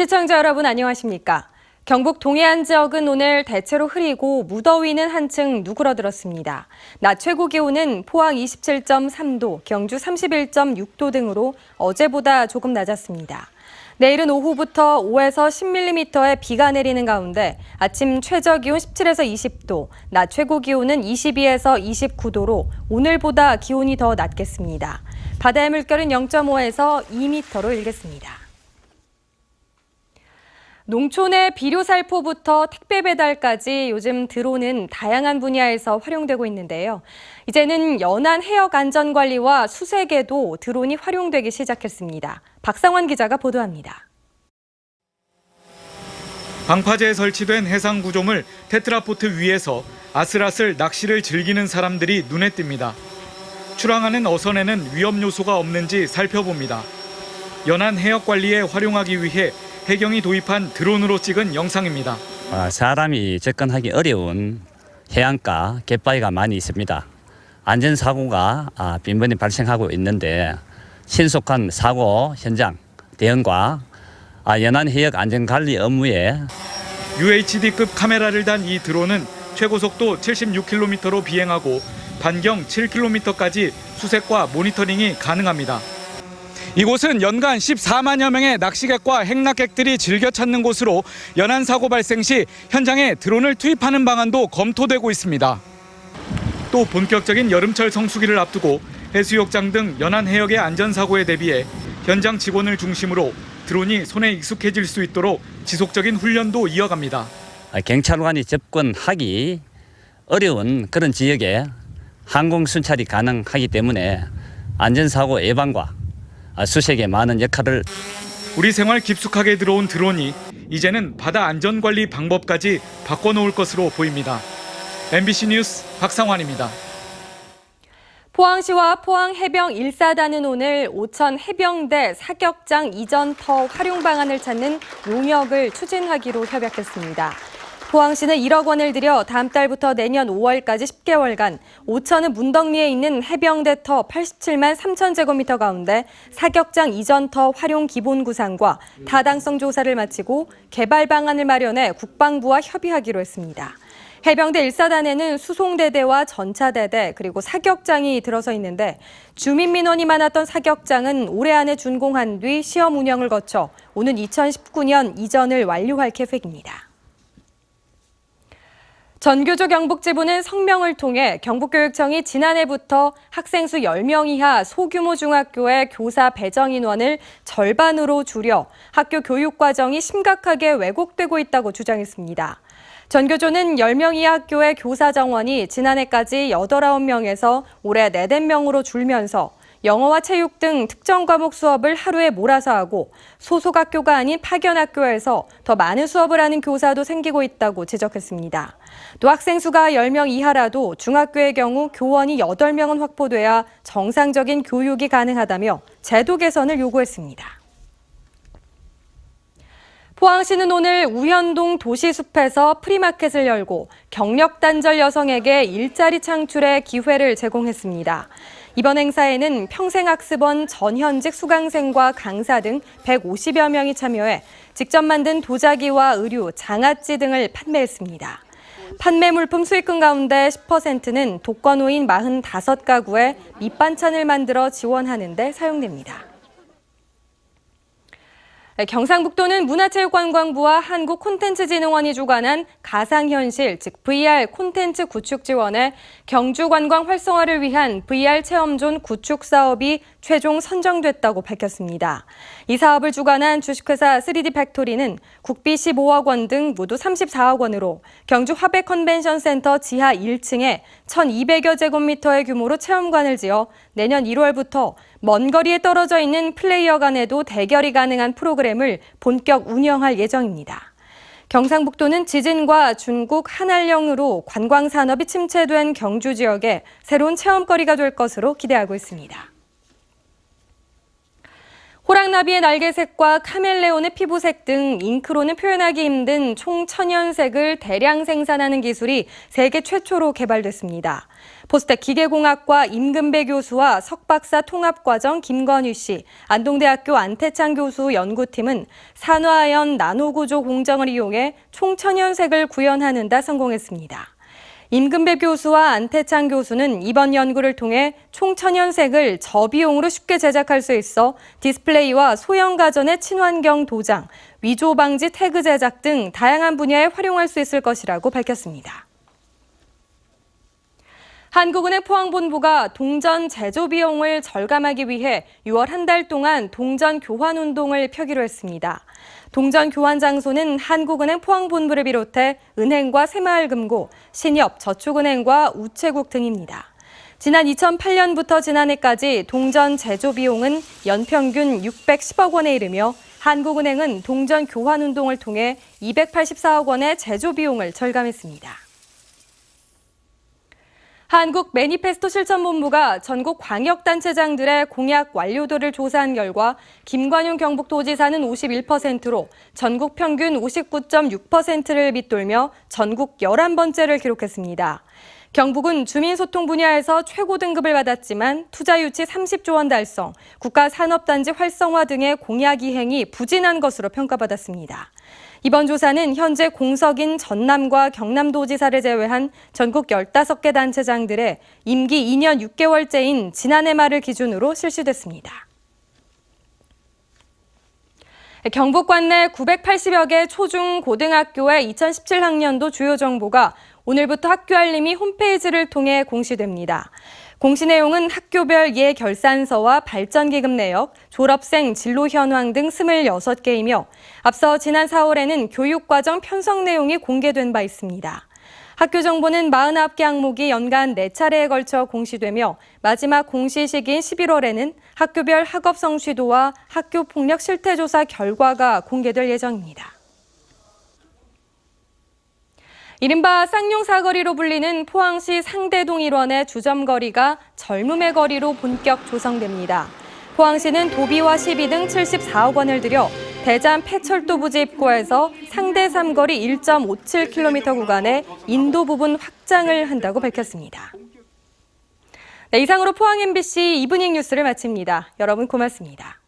시청자 여러분 안녕하십니까? 경북 동해안 지역은 오늘 대체로 흐리고 무더위는 한층 누그러들었습니다. 낮 최고 기온은 포항 27.3도, 경주 31.6도 등으로 어제보다 조금 낮았습니다. 내일은 오후부터 5에서 10mm의 비가 내리는 가운데 아침 최저 기온 17에서 20도, 낮 최고 기온은 22에서 29도로 오늘보다 기온이 더 낮겠습니다. 바다의 물결은 0.5에서 2m로 일겠습니다. 농촌의 비료 살포부터 택배 배달까지 요즘 드론은 다양한 분야에서 활용되고 있는데요. 이제는 연안 해역 안전 관리와 수색에도 드론이 활용되기 시작했습니다. 박상환 기자가 보도합니다. 방파제에 설치된 해상 구조물 테트라포트 위에서 아슬아슬 낚시를 즐기는 사람들이 눈에 띕니다. 출항하는 어선에는 위험 요소가 없는지 살펴봅니다. 연안 해역 관리에 활용하기 위해 해경이 도입한 드론으로 찍은 영상입니다. 사람이 접근하기 어려운 해안가 갯바위가 많이 있습니다. 안전사고가 빈번히 발생하고 있는데 신속한 사고 현장 대응과 연안 해역 안전관리 업무에 UHD급 카메라를 단 이 드론은 최고 속도 76km로 비행하고 반경 7km까지 수색과 모니터링이 가능합니다. 이곳은 연간 14만여 명의 낚시객과 행락객들이 즐겨 찾는 곳으로 연안 사고 발생 시 현장에 드론을 투입하는 방안도 검토되고 있습니다. 또 본격적인 여름철 성수기를 앞두고 해수욕장 등 연안 해역의 안전사고에 대비해 현장 직원을 중심으로 드론이 손에 익숙해질 수 있도록 지속적인 훈련도 이어갑니다. 경찰관이 접근하기 어려운 그런 지역에 항공 순찰이 가능하기 때문에 안전사고 예방과 수색에 많은 역할을 우리 생활 깊숙하게 들어온 드론이 이제는 바다 안전관리 방법까지 바꿔놓을 것으로 보입니다. MBC 뉴스 박상환입니다. 포항시와 포항해병 1사단은 오늘 오천 해병대 사격장 이전 터 활용 방안을 찾는 용역을 추진하기로 협약했습니다. 포항시는 1억 원을 들여 다음 달부터 내년 5월까지 10개월간 오천은 문덕리에 있는 해병대 터 87만 3천 제곱미터 가운데 사격장 이전 터 활용 기본 구상과 타당성 조사를 마치고 개발 방안을 마련해 국방부와 협의하기로 했습니다. 해병대 1사단에는 수송대대와 전차대대 그리고 사격장이 들어서 있는데 주민 민원이 많았던 사격장은 올해 안에 준공한 뒤 시험 운영을 거쳐 오는 2019년 이전을 완료할 계획입니다. 전교조 경북지부는 성명을 통해 경북교육청이 지난해부터 학생 수 10명 이하 소규모 중학교의 교사 배정 인원을 절반으로 줄여 학교 교육 과정이 심각하게 왜곡되고 있다고 주장했습니다. 전교조는 10명 이하 학교의 교사 정원이 지난해까지 8, 9명에서 올해 4, 5명으로 줄면서 영어와 체육 등 특정 과목 수업을 하루에 몰아서 하고 소속 학교가 아닌 파견 학교에서 더 많은 수업을 하는 교사도 생기고 있다고 지적했습니다. 또 학생 수가 10명 이하라도 중학교의 경우 교원이 8명은 확보돼야 정상적인 교육이 가능하다며 제도 개선을 요구했습니다. 포항시는 오늘 우현동 도시숲에서 프리마켓을 열고 경력 단절 여성에게 일자리 창출의 기회를 제공했습니다. 이번 행사에는 평생학습원 전현직 수강생과 강사 등 150여 명이 참여해 직접 만든 도자기와 의류, 장아찌 등을 판매했습니다. 판매 물품 수익금 가운데 10%는 독거노인 45가구에 밑반찬을 만들어 지원하는 데 사용됩니다. 경상북도는 문화체육관광부와 한국콘텐츠진흥원이 주관한 가상현실, 즉 VR 콘텐츠 구축 지원에 경주 관광 활성화를 위한 VR 체험존 구축 사업이 최종 선정됐다고 밝혔습니다. 이 사업을 주관한 주식회사 3D 팩토리는 국비 15억 원 등 모두 34억 원으로 경주 화백 컨벤션센터 지하 1층에 1,200여 제곱미터의 규모로 체험관을 지어 내년 1월부터 먼 거리에 떨어져 있는 플레이어 간에도 대결이 가능한 프로그램을 본격 운영할 예정입니다. 경상북도는 지진과 중국 한알령으로 관광산업이 침체된 경주 지역에 새로운 체험거리가 될 것으로 기대하고 있습니다. 호랑나비의 날개색과 카멜레온의 피부색 등 잉크로는 표현하기 힘든 총 천연색을 대량 생산하는 기술이 세계 최초로 개발됐습니다. 포스텍 기계공학과 임금배 교수와 석박사 통합과정 김건희 씨, 안동대학교 안태창 교수 연구팀은 산화아연 나노구조 공정을 이용해 총 천연색을 구현하는 데 성공했습니다. 임금배 교수와 안태창 교수는 이번 연구를 통해 총천연색을 저비용으로 쉽게 제작할 수 있어 디스플레이와 소형 가전의 친환경 도장, 위조 방지 태그 제작 등 다양한 분야에 활용할 수 있을 것이라고 밝혔습니다. 한국은행 포항본부가 동전 제조 비용을 절감하기 위해 6월 한 달 동안 동전 교환 운동을 펴기로 했습니다. 동전 교환 장소는 한국은행 포항본부를 비롯해 은행과 새마을금고, 신협, 저축은행과 우체국 등입니다. 지난 2008년부터 지난해까지 동전 제조 비용은 연평균 610억 원에 이르며 한국은행은 동전 교환 운동을 통해 284억 원의 제조 비용을 절감했습니다. 한국 매니페스토 실천본부가 전국 광역단체장들의 공약 완료도를 조사한 결과 김관용 경북도지사는 51%로 전국 평균 59.6%를 밑돌며 전국 11번째를 기록했습니다. 경북은 주민소통 분야에서 최고 등급을 받았지만 투자 유치 30조 원 달성, 국가산업단지 활성화 등의 공약 이행이 부진한 것으로 평가받았습니다. 이번 조사는 현재 공석인 전남과 경남도지사를 제외한 전국 15개 단체장들의 임기 2년 6개월째인 지난해 말을 기준으로 실시됐습니다. 경북 관내 980여 개 초중 고등학교의 2017학년도 주요 정보가 오늘부터 학교 알림이 홈페이지를 통해 공시됩니다. 공시 내용은 학교별 예결산서와 발전기금 내역, 졸업생 진로 현황 등 26개이며 앞서 지난 4월에는 교육과정 편성 내용이 공개된 바 있습니다. 학교 정보는 49개 항목이 연간 4차례에 걸쳐 공시되며 마지막 공시 시기인 11월에는 학교별 학업 성취도와 학교 폭력 실태조사 결과가 공개될 예정입니다. 이른바 쌍용 사거리로 불리는 포항시 상대동 일원의 주점거리가 젊음의 거리로 본격 조성됩니다. 포항시는 도비와 시비 등 74억 원을 들여 대전 폐철도 부지 입구에서 상대 삼거리 1.57km 구간의 인도 부분 확장을 한다고 밝혔습니다. 네, 이상으로 포항 MBC 이브닝 뉴스를 마칩니다. 여러분 고맙습니다.